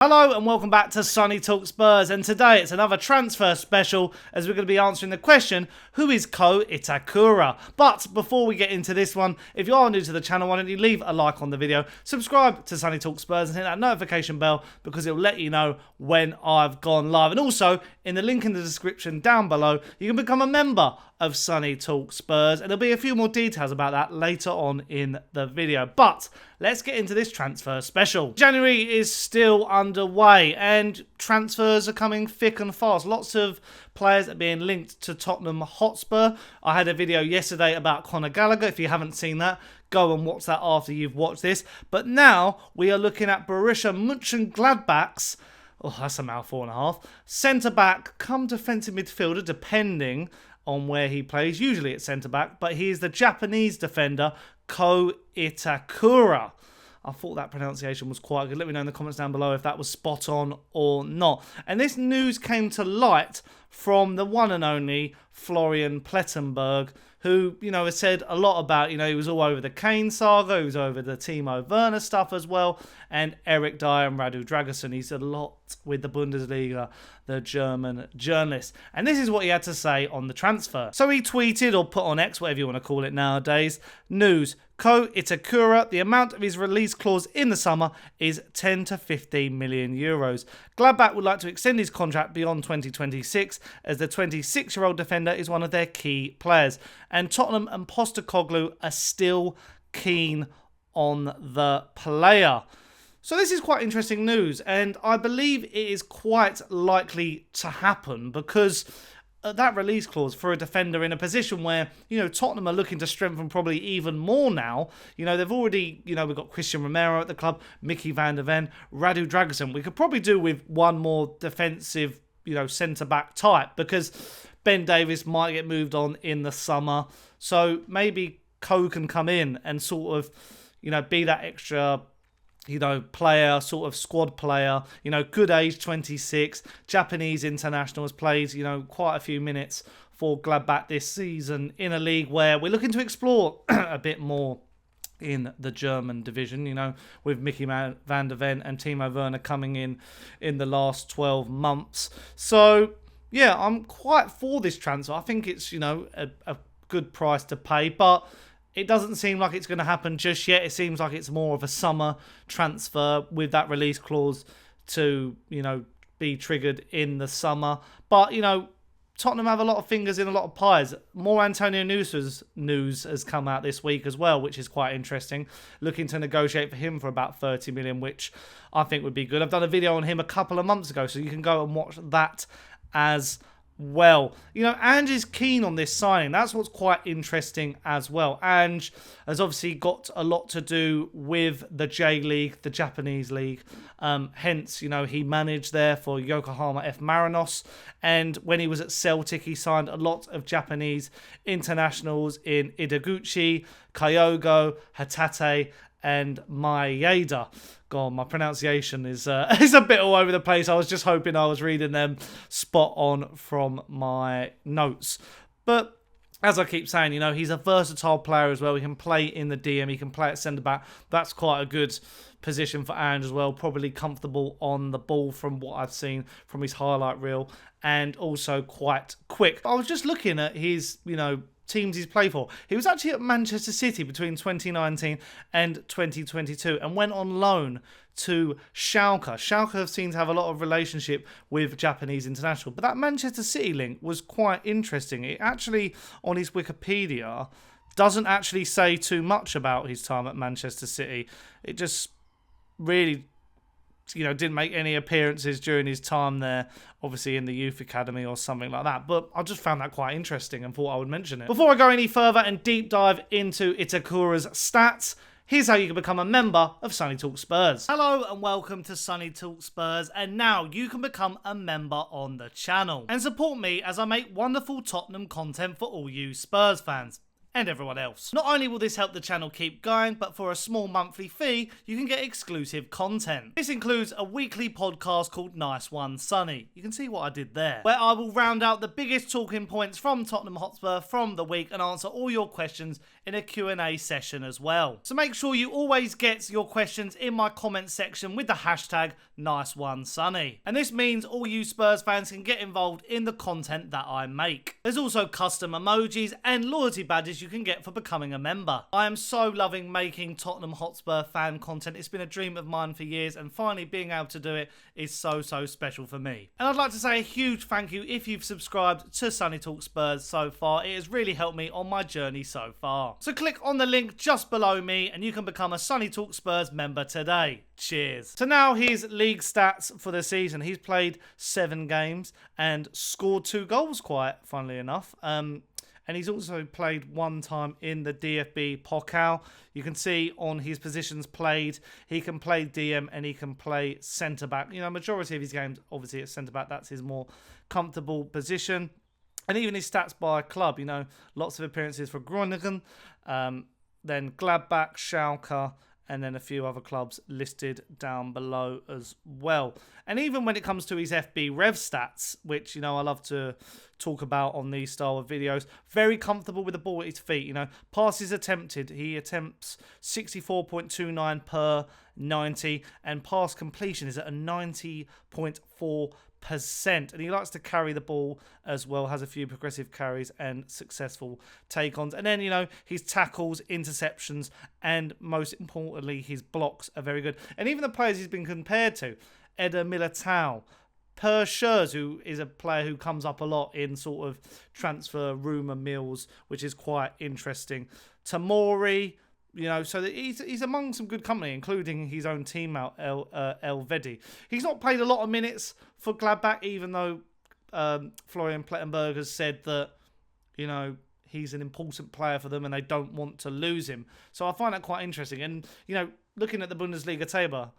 Hello and welcome back to Sonny Talk Spurs, and today it's another transfer special as we're going to be answering the question, who is Ko Itakura? But before we get into this one, if you are new to the channel, why don't you leave a like on the video, subscribe to Sonny Talk Spurs and hit that notification bell because it will let you know when I've gone live. And also, in the link in the description down below, you can become a member of Sonny Talk Spurs, and there'll be a few more details about that later on in the video. But let's get into this transfer special. January is still underway and transfers are coming thick and fast. Lots of players are being linked to Tottenham Hotspur. I had a video yesterday about Conor Gallagher. If you haven't seen that, go and watch that after you've watched this. But now we are looking at Borussia Mönchengladbach's, oh, that's a mouthful and a half, centre-back come defensive midfielder, depending on where he plays, usually at centre-back, but he is the Japanese defender, Ko Itakura. I thought that pronunciation was quite good. Let me know in the comments down below if that was spot on or not. And this news came to light from the one and only Florian Plettenberg, who, has said a lot about, he was all over the Kane saga, he was over the Timo Werner stuff as well, and Eric Dyer and Radu Dragusin. He said a lot with the Bundesliga, the German journalist. And this is what he had to say on the transfer. So he tweeted, or put on X, whatever you want to call it nowadays, news, Ko Itakura, the amount of his release clause in the summer is 10 to 15 million euros. Gladbach would like to extend his contract beyond 2026 as the 26-year-old defender is one of their key players. And Tottenham and Postecoglou are still keen on the player. So this is quite interesting news, and I believe it is quite likely to happen because that release clause for a defender in a position where, Tottenham are looking to strengthen probably even more now. They've already, we've got Christian Romero at the club, Mickey van der Ven, Radu Dragusin. We could probably do with one more defensive, centre-back type because Ben Davies might get moved on in the summer. So maybe Ko can come in and sort of, be that extra player, sort of squad player, good age, 26, Japanese international, has played, quite a few minutes for Gladbach this season in a league where we're looking to explore a bit more in the German division, with Mickey van der Ven and Timo Werner coming in the last 12 months. So, yeah, I'm quite for this transfer. I think it's, a good price to pay, but it doesn't seem like it's going to happen just yet. It seems like it's more of a summer transfer with that release clause to, be triggered in the summer. But, Tottenham have a lot of fingers in a lot of pies. More Antonio Nusa's news has come out this week as well, which is quite interesting. Looking to negotiate for him for about 30 million, which I think would be good. I've done a video on him a couple of months ago, so you can go and watch that as well. Ange is keen on this signing. That's what's quite interesting as well. Ange has obviously got a lot to do with the J.League, the Japanese league. Hence, he managed there for Yokohama F Marinos. And when he was at Celtic, he signed a lot of Japanese internationals in Ideguchi, Kyogo, Hatate, and Maeda. God, my pronunciation is a bit all over the place. I was just hoping I was reading them spot on from my notes. But as I keep saying, he's a versatile player as well. He can play in the DM. He can play at centre-back. That's quite a good position for Ange as well. Probably comfortable on the ball from what I've seen from his highlight reel. And also quite quick. I was just looking at his, teams he's played for. He was actually at Manchester City between 2019 and 2022 and went on loan to Schalke. Schalke seem to have a lot of relationship with Japanese international, but that Manchester City link was quite interesting. It actually, on his Wikipedia, doesn't actually say too much about his time at Manchester City. It just really didn't make any appearances during his time there, obviously in the youth academy or something like that. But I just found that quite interesting and thought I would mention it. Before I go any further and deep dive into Itakura's stats, here's how you can become a member of Sonny Talk Spurs. Hello and welcome to Sonny Talk Spurs, and now you can become a member on the channel and support me as I make wonderful Tottenham content for all you Spurs fans. and everyone else. Not only will this help the channel keep going, but for a small monthly fee, you can get exclusive content. This includes a weekly podcast called Nice One Sonny. You can see what I did there, where I will round out the biggest talking points from Tottenham Hotspur from the week and answer all your questions in a Q&A session as well. So make sure you always get your questions in my comment section with the hashtag #NiceOneSonny. And this means all you Spurs fans can get involved in the content that I make. There's also custom emojis and loyalty badges you can get for becoming a member. I am so loving making Tottenham Hotspur fan content. It's been a dream of mine for years, and finally being able to do it is so special for me. And I'd like to say a huge thank you if you've subscribed to Sonny Talk Spurs so far. It has really helped me on my journey so far. So click on the link just below me and you can become a Sonny Talk Spurs member today. Cheers. So now his league stats for the season. He's played 7 games and scored 2 goals, quite funnily enough. And he's also played 1 time in the DFB Pokal. You can see on his positions played, he can play DM and he can play centre-back. You know, majority of his games, obviously, at centre-back. That's his more comfortable position. And even his stats by club, you know, lots of appearances for Groningen, then Gladbach, Schalke, and then a few other clubs listed down below as well. And even when it comes to his FB Rev stats, which, you know, I love to talk about on these style of videos, very comfortable with the ball at his feet. You know, passes attempted, he attempts 64.29 per 90, and pass completion is at a 90.4%. And he likes to carry the ball as well, has a few progressive carries and successful take-ons. And then, you know, his tackles, interceptions, and most importantly, his blocks are very good. And even the players he's been compared to, Eder Militao, Per Schurz, who is a player who comes up a lot in sort of transfer rumour mills, which is quite interesting. Tamori, you know, so that he's among some good company, including his own teammate, Elvedi. He's not played a lot of minutes for Gladbach, even though Florian Plettenberg has said that, you know, he's an important player for them and they don't want to lose him. So I find that quite interesting. And, you know, looking at the Bundesliga table,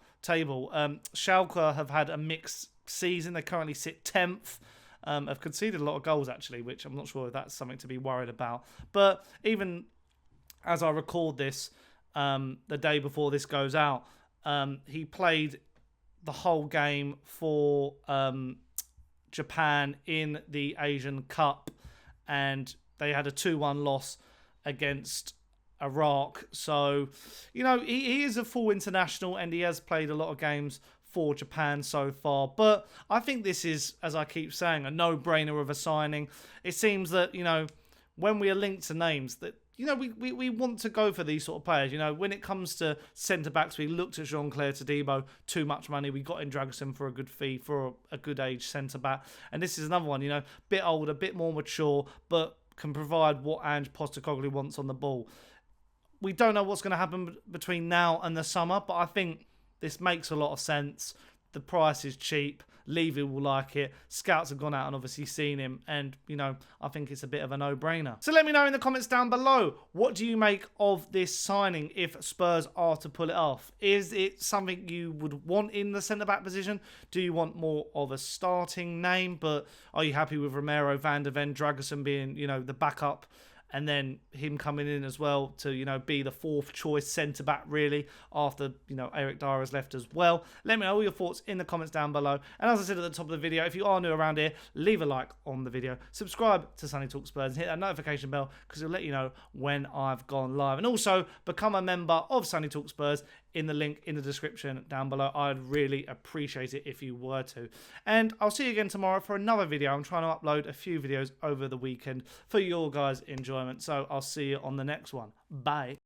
Schalke have had a mixed season. They currently sit 10th. Have conceded a lot of goals, actually, which I'm not sure if that's something to be worried about. But even as I record this, the day before this goes out, he played the whole game for Japan in the Asian Cup, and they had a 2-1 loss against Iraq. So, you know, he is a full international, and he has played a lot of games for Japan so far. But I think this is, as I keep saying, a no-brainer of a signing. It seems that, you know, when we are linked to names that, you know, we want to go for these sort of players. You know, when it comes to centre-backs, we looked at Jean-Claire Todibo, too much money. We got in Dragusin for a good fee, for a good age centre-back. And this is another one, you know, bit older, bit more mature, but can provide what Ange Postecoglou wants on the ball. We don't know what's going to happen between now and the summer, but I think this makes a lot of sense. The price is cheap. Levy will like it. Scouts have gone out and obviously seen him. And, you know, I think it's a bit of a no-brainer. So let me know in the comments down below. What do you make of this signing if Spurs are to pull it off? Is it something you would want in the centre-back position? Do you want more of a starting name? But are you happy with Romero, Van der Ven, Dragusin being, you know, the backup? And then him coming in as well to, you know, be the 4th choice centre-back, really, after, you know, Eric Dyer has left as well. Let me know all your thoughts in the comments down below. And as I said at the top of the video, if you are new around here, leave a like on the video. Subscribe to Sonny Talk Spurs and hit that notification bell because it'll let you know when I've gone live. And also, become a member of Sonny Talk Spurs in the link in the description down below. I'd really appreciate it if you were to. And I'll see you again tomorrow for another video. I'm trying to upload a few videos over the weekend for your guys' enjoyment. So I'll see you on the next one. Bye.